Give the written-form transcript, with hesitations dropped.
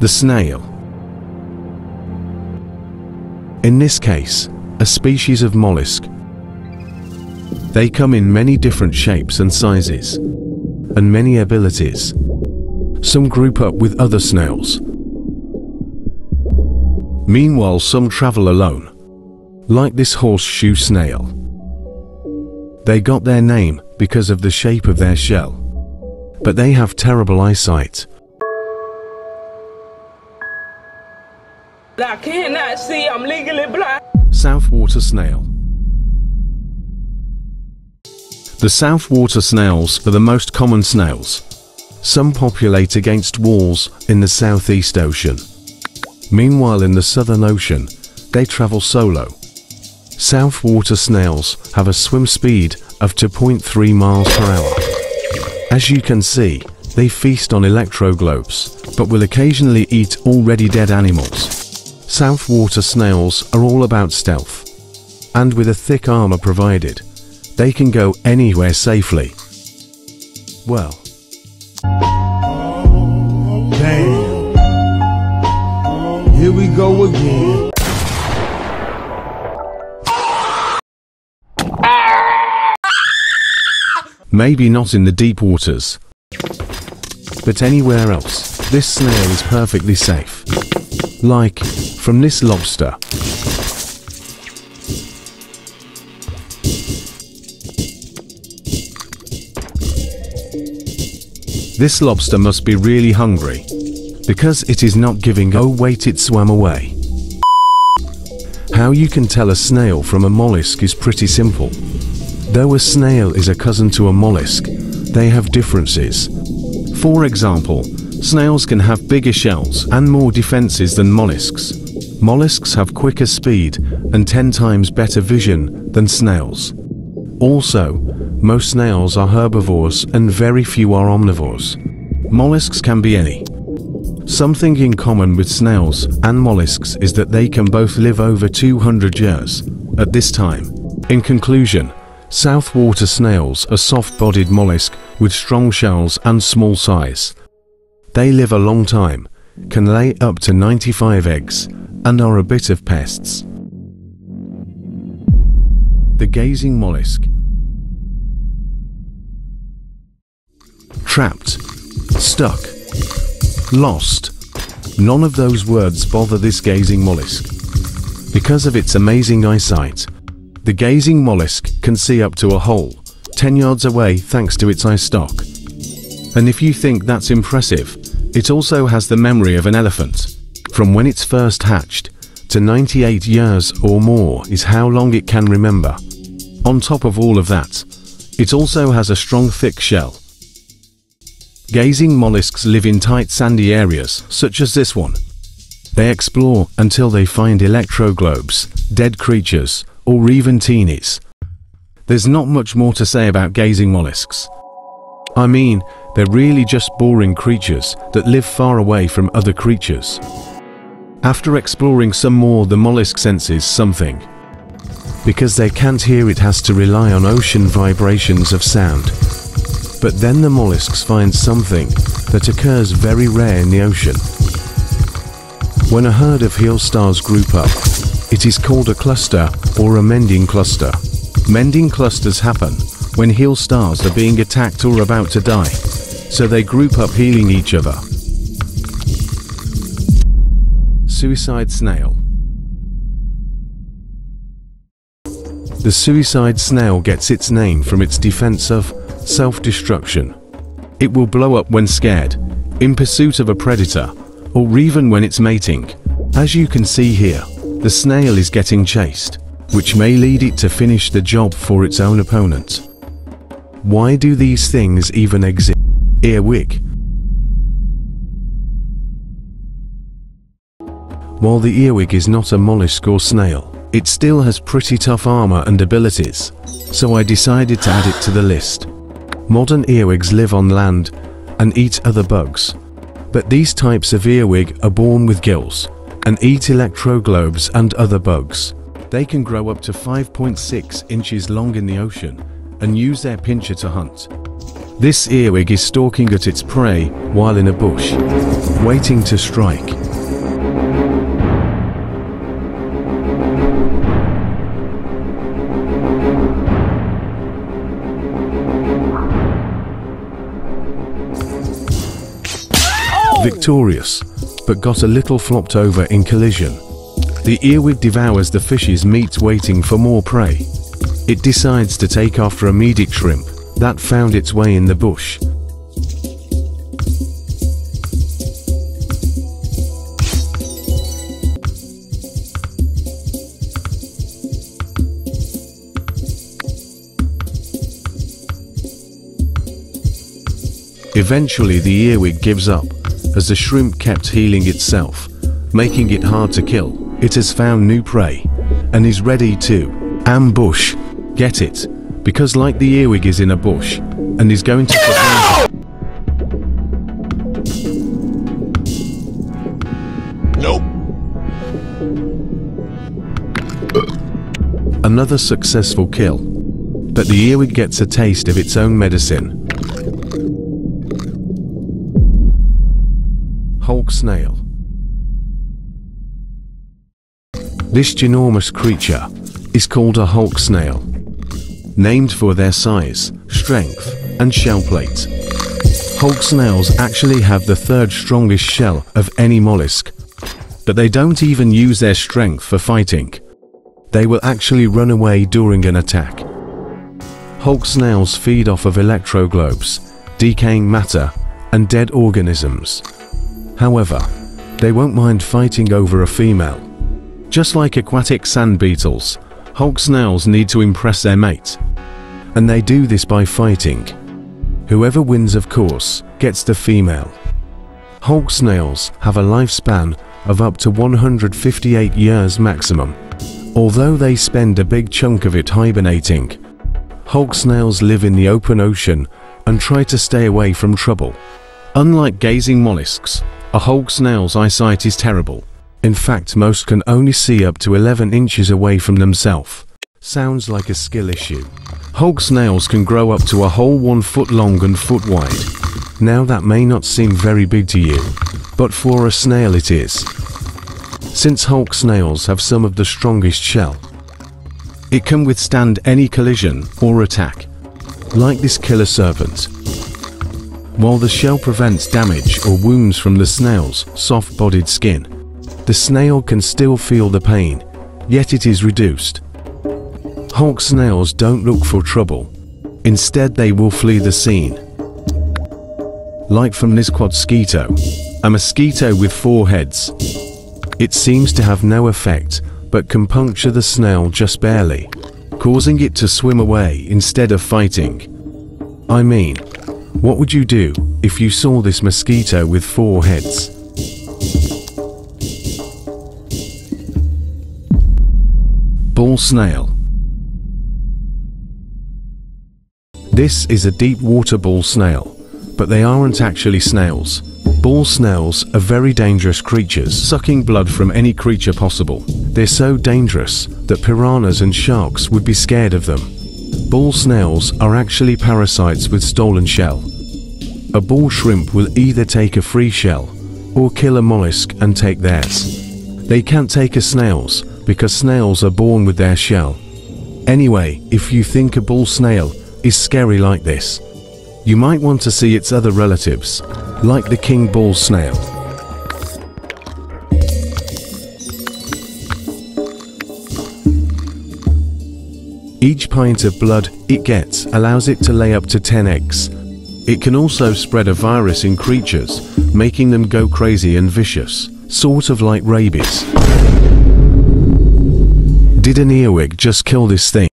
The snail. In this case, a species of mollusk. They come in many different shapes and sizes, and many abilities. Some group up with other snails. Meanwhile, some travel alone, like this horseshoe snail. They got their name because of the shape of their shell, but they have terrible eyesight. I cannot see, I'm legally blind. Southwater snail. The southwater snails are the most common snails. Some populate against walls in the Southeast Ocean. Meanwhile, in the Southern Ocean, they travel solo. Southwater snails have a swim speed of 2.3 miles per hour. As you can see, they feast on electroglobes, but will occasionally eat already dead animals. Southwater snails are all about stealth, and with a thick armor provided, they can go anywhere safely. Well. Damn. Here we go again. Maybe not in the deep waters, but anywhere else, this snail is perfectly safe. Like from this lobster. This lobster must be really hungry, because it is not giving. Oh wait, it swam away. How you can tell a snail from a mollusk is pretty simple. Though a snail is a cousin to a mollusk, they have differences. For example, snails can have bigger shells and more defenses than mollusks. Mollusks have quicker speed and 10 times better vision than snails. Also, most snails are herbivores and very few are omnivores. Mollusks can be any. Something in common with snails and mollusks is that they can both live over 200 years at this time. In conclusion, southwater snails are soft-bodied mollusk with strong shells and small size. They live a long time, can lay up to 95 eggs, and are a bit of pests. The gazing mollusk. Trapped, stuck, lost. None of those words bother this gazing mollusk. Because of its amazing eyesight, the gazing mollusk can see up to a hole 10 yards away thanks to its eye stalk. And if you think that's impressive, it also has the memory of an elephant. From when it's first hatched to 98 years or more is how long it can remember. On top of all of that, it also has a strong thick shell. Gazing mollusks live in tight sandy areas, such as this one. They explore until they find electroglobes, dead creatures, or even teenies. There's not much more to say about gazing mollusks. I mean, they're really just boring creatures that live far away from other creatures. After exploring some more, the mollusk senses something. Because they can't hear, it has to rely on ocean vibrations of sound. But then the mollusks find something that occurs very rare in the ocean. When a herd of heel stars group up, it is called a cluster or a mending cluster. Mending clusters happen when heel stars are being attacked or about to die, so they group up healing each other. Suicide snail. The suicide snail gets its name from its defense of self-destruction. It will blow up when scared, in pursuit of a predator, or even when it's mating. As you can see here, the snail is getting chased, which may lead it to finish the job for its own opponent. Why do these things even exist? Earwig. While the earwig is not a mollusk or snail, it still has pretty tough armor and abilities, so I decided to add it to the list. Modern earwigs live on land and eat other bugs, but these types of earwig are born with gills and eat electroglobes and other bugs. They can grow up to 5.6 inches long in the ocean and use their pincher to hunt. This earwig is stalking at its prey while in a bush. waiting to strike. Victorious, but got a little flopped over in collision. The earwig devours the fish's meat, waiting for more prey. It decides to take after a medic shrimp that found its way in the bush. Eventually the earwig gives up, as the shrimp kept healing itself, making it hard to kill. It has found new prey, and is ready to ambush. Get it? Because like the earwig is in a bush, and is going to Nope. Another successful kill, but the earwig gets a taste of its own medicine. Hulk snail. This ginormous creature is called a Hulk snail, named for their size, strength, and shell plate. Hulk snails actually have the third strongest shell of any mollusk, but they don't even use their strength for fighting. They will actually run away during an attack. Hulk snails feed off of electroglobes, decaying matter, and dead organisms. However, they won't mind fighting over a female. Just like aquatic sand beetles, Hulk snails need to impress their mate. And they do this by fighting. Whoever wins, of course, gets the female. Hulk snails have a lifespan of up to 158 years maximum. Although they spend a big chunk of it hibernating, Hulk snails live in the open ocean and try to stay away from trouble. Unlike gazing mollusks, a Hulk snail's eyesight is terrible. In fact, most can only see up to 11 inches away from themselves. Sounds like a skill issue. Hulk snails can grow up to a whole 1 foot long and foot wide. Now that may not seem very big to you, but for a snail it is. Since Hulk snails have some of the strongest shell, it can withstand any collision or attack, like this killer serpent. While the shell prevents damage or wounds from the snail's soft-bodied skin, the snail can still feel the pain, yet it is reduced. Hulk snails don't look for trouble. Instead, they will flee the scene. Like from this quadsquito, a mosquito with 4 heads. It seems to have no effect, but can puncture the snail just barely, causing it to swim away instead of fighting. I mean, what would you do if you saw this mosquito with 4 heads? Bull snail. This is a deep water bull snail, but they aren't actually snails. Bull snails are very dangerous creatures, sucking blood from any creature possible. They're so dangerous that piranhas and sharks would be scared of them. Bull snails are actually parasites with stolen shell. A bull shrimp will either take a free shell or kill a mollusk and take theirs. They can't take a snail's because snails are born with their shell. Anyway, if you think a bull snail is scary like this, you might want to see its other relatives, like the king bull snail. Each pint of blood it gets allows it to lay up to 10 eggs. It can also spread a virus in creatures, making them go crazy and vicious, sort of like rabies. Did an earwig just kill this thing?